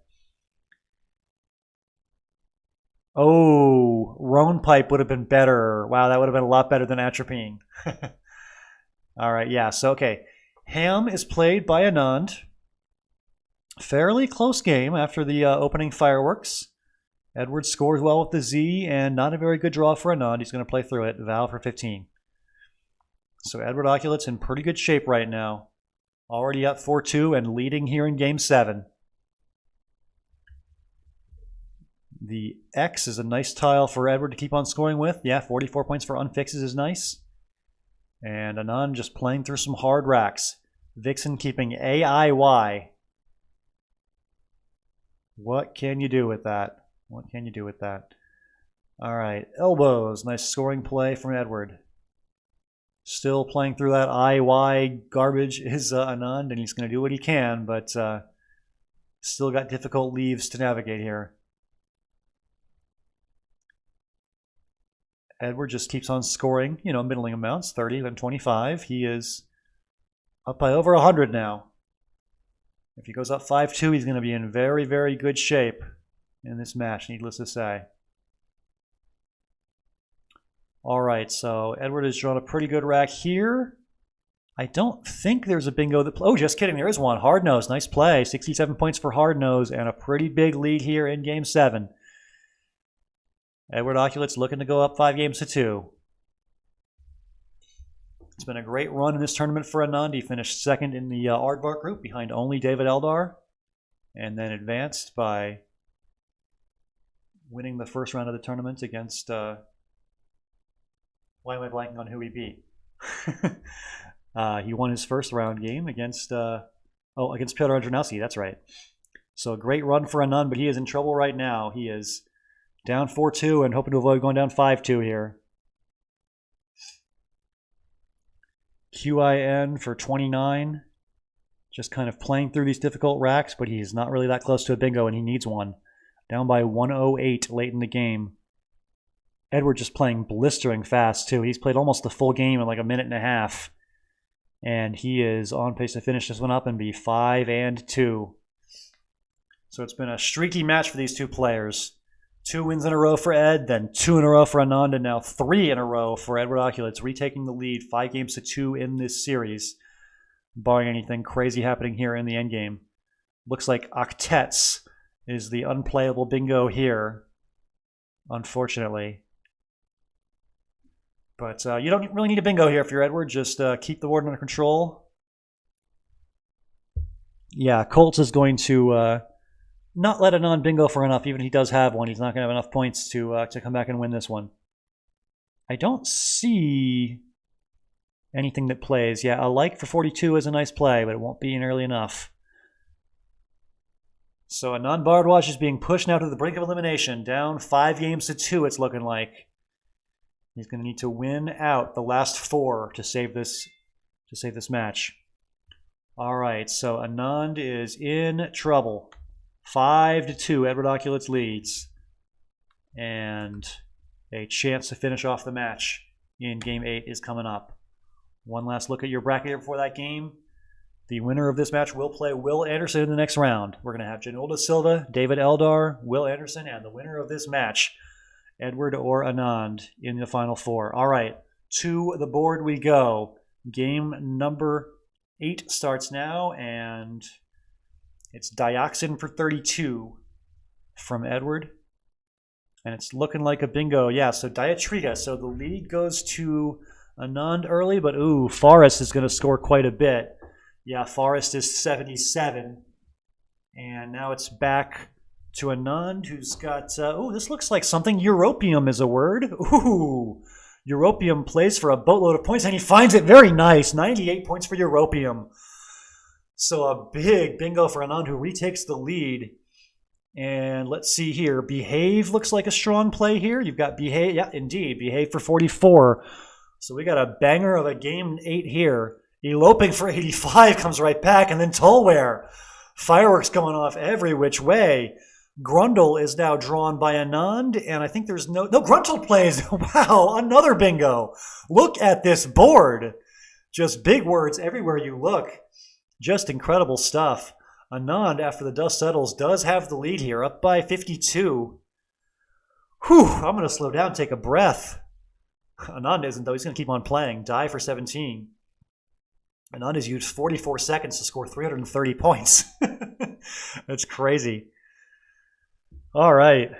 Oh, Roan Pipe would have been better. Wow, that would have been a lot better than Atropine. All right, yeah, so okay. Ham is played by Anand. Fairly close game after the opening fireworks. Edward scores well with the Z, and not a very good draw for Anand. He's going to play through it. Val for 15. So Edward Okulicz in pretty good shape right now. Already up 4-2 and leading here in game 7. The X is a nice tile for Edward to keep on scoring with. Yeah, 44 points for unfixes is nice. And Anand just playing through some hard racks. Vixen keeping AIY. What can you do with that? What can you do with that? All right, elbows. Nice scoring play from Edward. Still playing through that IY garbage is Anand, and he's going to do what he can, but still got difficult leaves to navigate here. Edward just keeps on scoring, middling amounts, 30, then 25. He is up by over 100 now. If he goes up 5-2, he's going to be in very, very good shape in this match, needless to say. All right, so Edward has drawn a pretty good rack here. I don't think there's a bingo that... Oh, just kidding, there is one. Hard nose, nice play. 67 points for hard nose and a pretty big lead here in game 7. Edward Okulicz looking to go up 5-2. It's been a great run in this tournament for Anand. He finished second in the Aardvark group behind only David Eldar, and then advanced by winning the first round of the tournament against... why am I blanking on who he beat? He won his first round game against against Piotr Andrzejowski. That's right. So a great run for Anand, but he is in trouble right now. He is down 4-2 and hoping to avoid going down 5-2 here. QIN for 29. Just kind of playing through these difficult racks, but he's not really that close to a bingo, and he needs one. Down by 108 late in the game. Edward just playing blistering fast, too. He's played almost the full game in like a minute and a half. And he is on pace to finish this one up and be 5-2. So it's been a streaky match for these two players. 2 wins in a row for Ed, then 2 in a row for Anand, and now 3 in a row for Edward Okulicz, retaking the lead 5-2 in this series, barring anything crazy happening here in the endgame. Looks like Octets is the unplayable bingo here, unfortunately. But you don't really need a bingo here if you're Edward. Just keep the board under control. Yeah, Colts is going to not let a non-bingo for enough. Even if he does have one, he's not going to have enough points to come back and win this one. I don't see anything that plays. Yeah, a like for 42 is a nice play, but it won't be nearly enough. So Anand Bharadwaj is being pushed now to the brink of elimination. Down 5-2, it's looking like. He's going to need to win out the last 4 to save this match. All right, so Anand is in trouble. 5-2, Edward Okulicz leads. And a chance to finish off the match in Game 8 is coming up. One last look at your bracket here before that game. The winner of this match will play Will Anderson in the next round. We're going to have Janilda Silva, David Eldar, Will Anderson, and the winner of this match, Edward or Anand, in the final 4. All right, to the board we go. Game number 8 starts now, and it's Dioxin for 32 from Edward. And it's looking like a bingo. Yeah, so Diatriga. So the lead goes to Anand early, but ooh, Forrest is going to score quite a bit. Yeah, Forrest is 77. And now it's back to Anand, who's got, this looks like something. Europium is a word. Ooh, Europium plays for a boatload of points, and he finds it very nice. 98 points for Europium. So a big bingo for Anand, who retakes the lead. And let's see here. Behave looks like a strong play here. You've got Behave. Yeah, indeed. Behave for 44. So we got a banger of a Game 8 here. Eloping for 85 comes right back. And then Tolware. Fireworks going off every which way. Grundle is now drawn by Anand. And I think there's no Gruntle plays. Wow, another bingo. Look at this board. Just big words everywhere you look. Just incredible stuff. Anand, after the dust settles, does have the lead here, up by 52. Whew, I'm going to slow down, take a breath. Anand isn't, though. He's going to keep on playing. Die for 17. Anand has used 44 seconds to score 330 points. That's crazy. All right.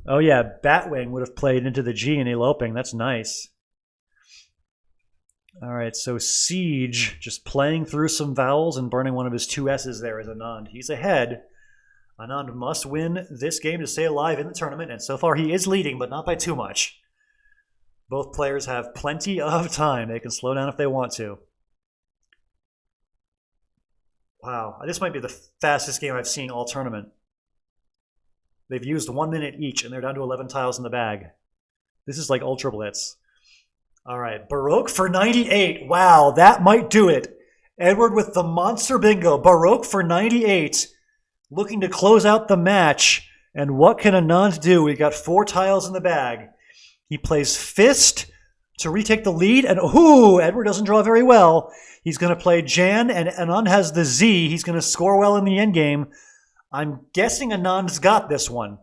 Oh, yeah, Batwing would have played into the G in eloping. That's nice. All right, so Siege just playing through some vowels and burning one of his 2 S's there is Anand. He's ahead. Anand must win this game to stay alive in the tournament, and so far he is leading, but not by too much. Both players have plenty of time. They can slow down if they want to. Wow, this might be the fastest game I've seen all tournament. They've used 1 minute each, and they're down to 11 tiles in the bag. This is like Ultra Blitz. All right, Baroque for 98. Wow, that might do it. Edward with the monster bingo. Baroque for 98. Looking to close out the match. And what can Anand do? We've got 4 tiles in the bag. He plays Fist to retake the lead. And ooh, Edward doesn't draw very well. He's going to play Jan, and Anand has the Z. He's going to score well in the endgame. I'm guessing Anand's got this one.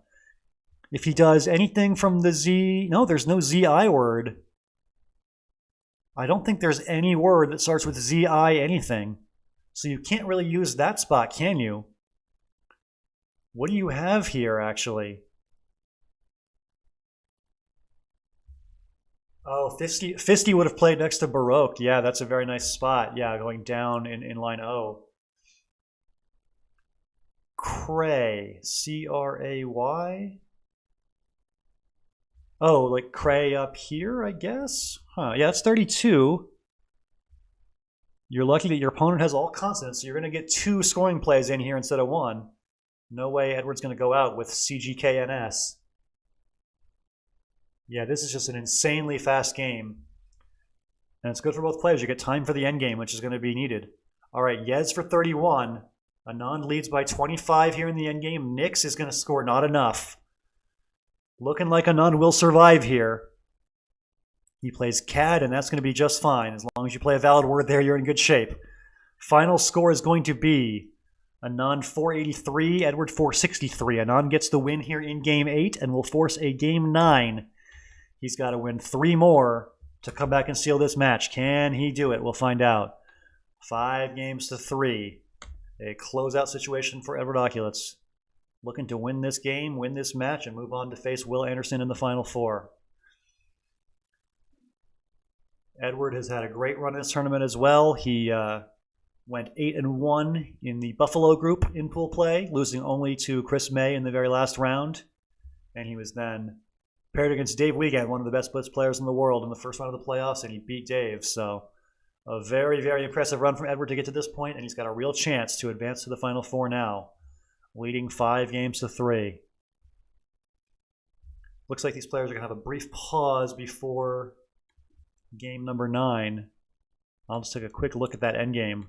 If he does anything from the Z... No, there's no ZI word. I don't think there's any word that starts with ZI anything. So you can't really use that spot, can you? What do you have here, actually? Oh, Fisty would have played next to Baroque. Yeah, that's a very nice spot. Yeah, going down in line O. Cray. C-R-A-Y? Oh, like Cray up here, I guess? Huh, yeah, that's 32. You're lucky that your opponent has all consonants, so you're going to get 2 scoring plays in here instead of 1. No way Edward's going to go out with CGKNS. Yeah, this is just an insanely fast game. And it's good for both players. You get time for the end game, which is going to be needed. All right, Yez for 31. Anand leads by 25 here in the end game. Nix is going to score not enough. Looking like Anand will survive here. He plays CAD, and that's going to be just fine as long long as you play a valid word there, you're in good shape. Final score is going to be Anand 483, Edward 463. Anand gets the win here in Game 8 and will force a Game 9. He's got to win 3 more to come back and seal this match. Can he do it? We'll find out. 5 games to 3. A closeout situation for Edward Okulicz. Looking to win this game, win this match, and move on to face Will Anderson in the Final 4. Edward has had a great run in this tournament as well. He went 8-1 in the Buffalo group in pool play, losing only to Chris May in the very last round. And he was then paired against Dave Wiegand, one of the best Blitz players in the world, in the first round of the playoffs, and he beat Dave. So a very, very impressive run from Edward to get to this point, and he's got a real chance to advance to the Final 4 now, leading 5 games to 3. Looks like these players are going to have a brief pause before game number 9. I'll just take a quick look at that endgame.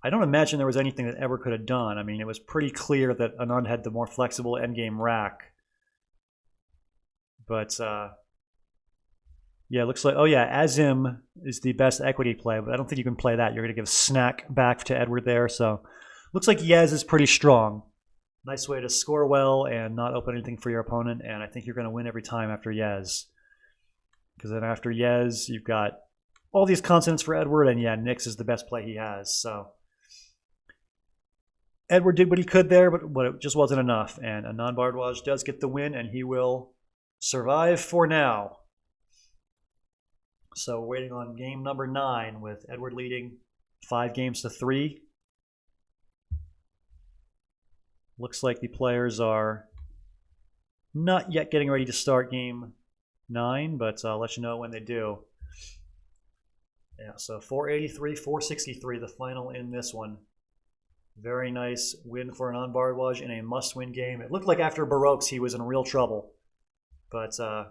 I don't imagine there was anything that Edward could have done. I mean, it was pretty clear that Anand had the more flexible endgame rack. But, yeah, it looks like, oh yeah, Azim is the best equity play, but I don't think you can play that. You're going to give snack back to Edward there. So looks like Yez is pretty strong. Nice way to score well and not open anything for your opponent, and I think you're going to win every time after Yez. Because then after Yez, you've got all these consonants for Edward, and yeah, Nix is the best play he has. So Edward did what he could there, but it just wasn't enough. And Anand Bharadwaj does get the win, and he will survive for now. So waiting on game number 9 with Edward leading 5 games to 3. Looks like the players are not yet getting ready to start game 9, but I'll let you know when they do. Yeah, so 483, 463, the final in this one. Very nice win for Anand Bharadwaj in a must-win game. It looked like after Baroques he was in real trouble. But a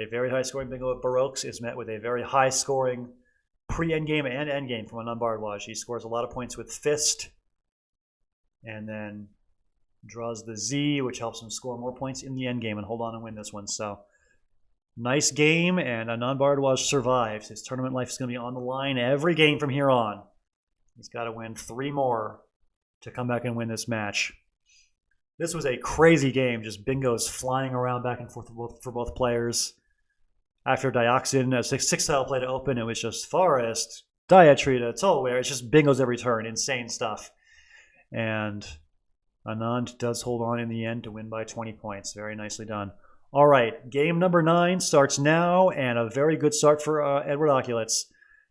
very high-scoring bingo at Baroques is met with a very high-scoring pre-endgame and endgame from Anand Bharadwaj. He scores a lot of points with Fist, and then draws the Z, which helps him score more points in the endgame and hold on and win this one. So nice game, and Anand Bharadwaj survives. His tournament life is going to be on the line every game from here on. He's got to win 3 more to come back and win this match. This was a crazy game, just bingos flying around back and forth for both players. After Dioxin, a 6-tile play to open, it was just Forest, Diatrita, Tolware. It's just bingos every turn. Insane stuff. And Anand does hold on in the end to win by 20 points. Very nicely done. All right, game number 9 starts now, and a very good start for Edward Okulicz.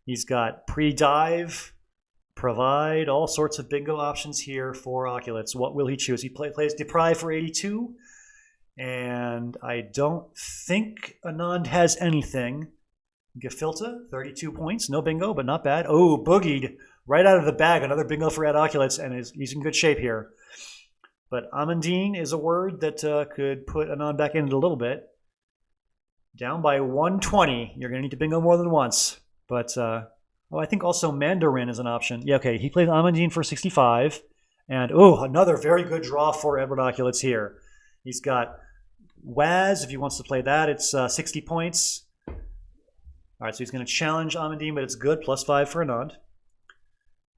He's got pre-dive, provide, all sorts of bingo options here for Okulicz. What will he choose? He plays deprive for 82, and I don't think Anand has anything. Gefilta, 32 points, no bingo, but not bad. Oh, boogied right out of the bag, another bingo for Ed Okulicz, and he's in good shape here. But Amandine is a word that could put Anand back in it a little bit. Down by 120. You're going to need to bingo more than once. But, I think also Mandarin is an option. Yeah, okay, he plays Amandine for 65. And, another very good draw for Edward Okulicz here. He's got Waz, if he wants to play that. It's 60 points. All right, so he's going to challenge Amandine, but it's good. +5 for Anand.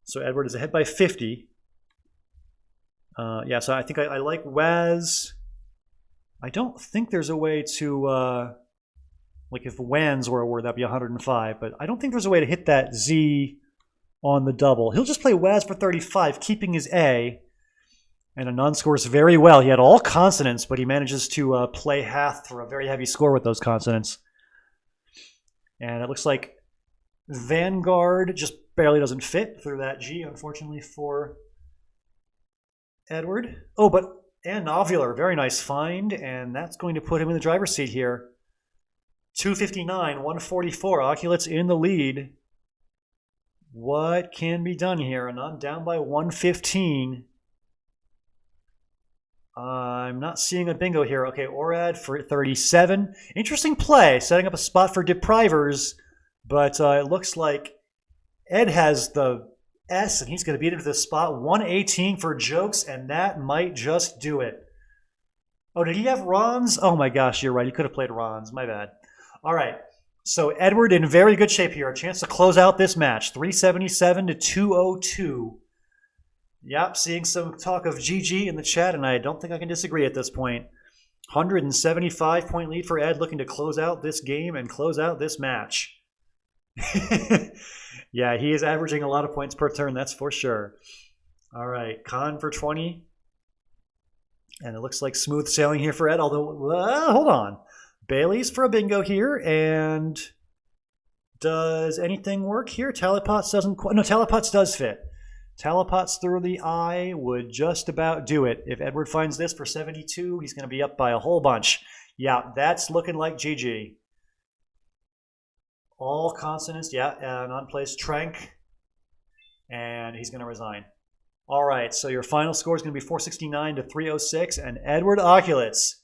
So Edward is ahead by 50. Yeah, so I think I like Waz. I don't think there's a way to, like if Wans were a word, that'd be 105, but I don't think there's a way to hit that Z on the double. He'll just play Waz for 35, keeping his A, and Anand scores very well. He had all consonants, but he manages to play Hath for a very heavy score with those consonants. And it looks like Vanguard just barely doesn't fit through that G, unfortunately, for Edward. And Novular, very nice find, and that's going to put him in the driver's seat here. 259, 144, Okulicz in the lead. What can be done here? Anand down by 115. I'm not seeing a bingo here. Okay, Orad for 37. Interesting play, setting up a spot for deprivers, but it looks like Ed has the S, and he's going to beat into the spot. 118 for jokes, and that might just do it. Oh, did he have Rons? Oh my gosh, you're right. He could have played Rons. My bad. All right. So Edward in very good shape here. A chance to close out this match. 377 to 202. Yep, seeing some talk of GG in the chat, and I don't think I can disagree at this point. 175-point lead for Ed, looking to close out this game and close out this match. Yeah, he is averaging a lot of points per turn, that's for sure. All right, Khan for 20. And it looks like smooth sailing here for Ed, although, hold on. Bailey's for a bingo here, and does anything work here? Talapots doesn't quite, no, Talapots does fit. Talapots through the eye would just about do it. If Edward finds this for 72, he's going to be up by a whole bunch. Yeah, that's looking like GG. All consonants, yeah, Anand plays Trank, and he's going to resign. All right, so your final score is going to be 469 to 306, and Edward Okulicz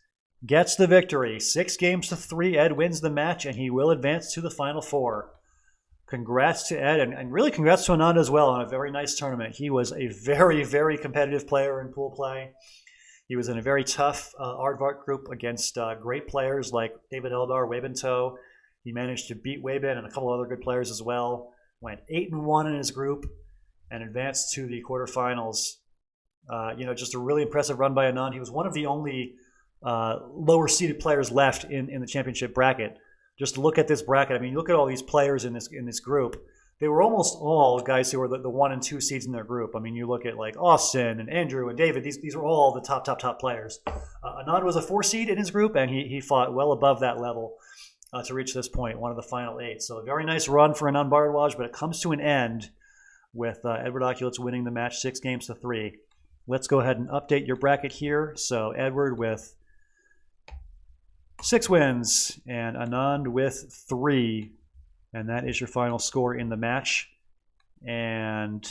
gets the victory. 6 games to 3, Ed wins the match, and he will advance to the Final Four. Congrats to Ed, and really congrats to Anand as well on a very nice tournament. He was a very, very competitive player in pool play. He was in a very tough Aardvark group against great players like David Eldar, Webinto. He managed to beat Webin and a couple other good players as well. Went 8-1 in his group and advanced to the quarterfinals. Just a really impressive run by Anand. He was one of the only lower-seeded players left in the championship bracket. Just to look at this bracket, I mean, look at all these players in this group. They were almost all guys who were the 1 and 2 seeds in their group. I mean, you look at like Austin and Andrew and David. These were all the top players. Anand was a 4 seed in his group, and he fought well above that level to reach this point, one of the final 8. So a very nice run for Anand Bharadwaj, but it comes to an end with Edward Okulicz winning the match 6 games to 3. Let's go ahead and update your bracket here. So Edward with 6 wins and Anand with 3. And that is your final score in the match. And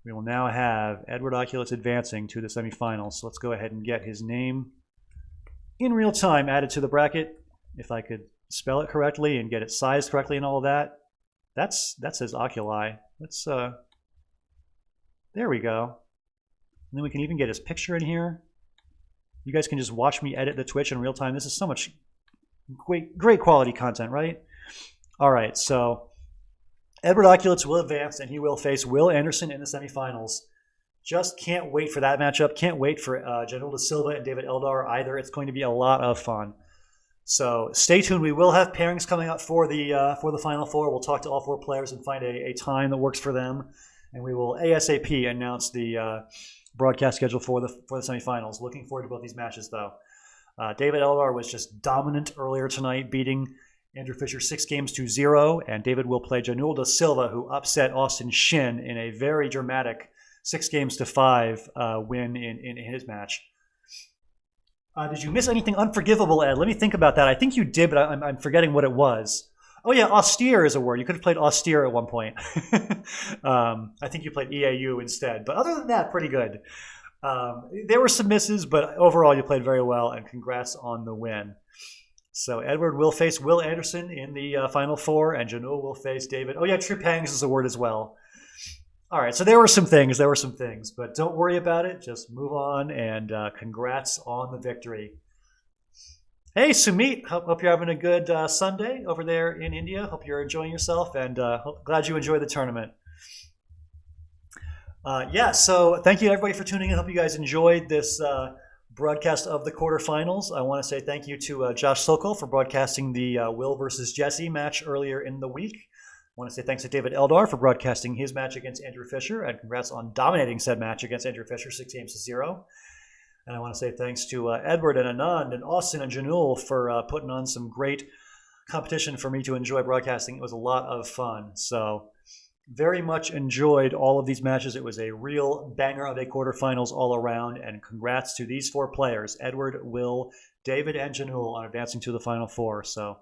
we will now have Edward Okulicz advancing to the semifinals. So let's go ahead and get his name in real time added to the bracket. If I could spell it correctly and get it sized correctly and all of that. That says Oculi. Let's there we go. And then we can even get his picture in here. You guys can just watch me edit the Twitch in real time. This is so much great quality content, right? All right, so Edward Okulicz will advance, and he will face Will Anderson in the semifinals. Just can't wait for that matchup. Can't wait for Janul da Silva and David Eldar either. It's going to be a lot of fun. So stay tuned. We will have pairings coming up for the Final Four. We'll talk to all 4 players and find a time that works for them, and we will ASAP announce the broadcast schedule for the semifinals. Looking forward to both these matches, though. David Eldar was just dominant earlier tonight, beating Andrew Fisher 6 games to 0, and David will play Janul da Silva, who upset Austin Shin in a very dramatic 6 games to 5 win in his match. Did you miss anything unforgivable, Ed? Let me think about that. I think you did, but I'm forgetting what it was. Oh, yeah, austere is a word. You could have played austere at one point. I think you played EAU instead. But other than that, pretty good. There were some misses, but overall you played very well, and congrats on the win. So Edward will face Will Anderson in the Final Four, and Janul will face David. Oh, yeah, Tripangs is a word as well. All right, so there were some things, but don't worry about it. Just move on, and congrats on the victory. Hey, Sumit, hope you're having a good Sunday over there in India. Hope you're enjoying yourself, and glad you enjoyed the tournament. So thank you, everybody, for tuning in. Hope you guys enjoyed this broadcast of the quarterfinals. I want to say thank you to Josh Sokol for broadcasting the Will versus Jesse match earlier in the week. I want to say thanks to David Eldar for broadcasting his match against Andrew Fisher, and congrats on dominating said match against Andrew Fisher 6 games to 0. And I want to say thanks to Edward and Anand and Austin and Janul for putting on some great competition for me to enjoy broadcasting. It was a lot of fun. So very much enjoyed all of these matches. It was a real banger of a quarterfinals all around, and congrats to these 4 players, Edward, Will, David, and Janul, on advancing to the Final Four. So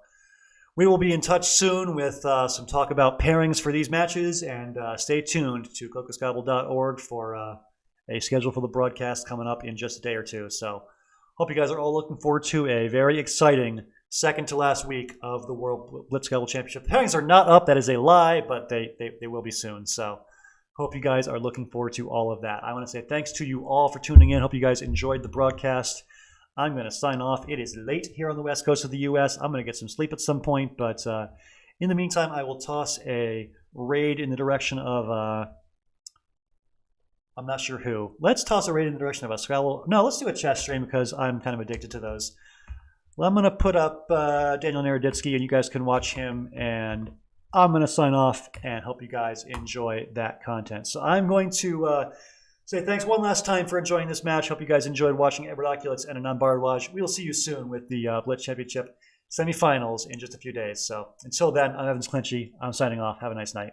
we will be in touch soon with some talk about pairings for these matches, and stay tuned to cocoscobble.org for a schedule for the broadcast coming up in just a day or two. So hope you guys are all looking forward to a very exciting second to last week of the World BlitzChamps Championship. The pairings are not up. That is a lie, but they will be soon. So hope you guys are looking forward to all of that. I want to say thanks to you all for tuning in. Hope you guys enjoyed the broadcast. I'm going to sign off. It is late here on the west coast of the U.S. I'm going to get some sleep at some point, but in the meantime, I will toss a raid in the direction of I'm not sure who. Let's toss a raid in the direction of a Scrabble. No, let's do a chess stream because I'm kind of addicted to those. Well, I'm going to put up Daniel Naroditsky, and you guys can watch him, and I'm going to sign off and hope you guys enjoy that content. So I'm going to say thanks one last time for enjoying this match. Hope you guys enjoyed watching Edward Okulicz and Anand Bharadwaj. We'll see you soon with the Blitz Championship semifinals in just a few days. So until then, I'm Evans Clinchy. I'm signing off. Have a nice night.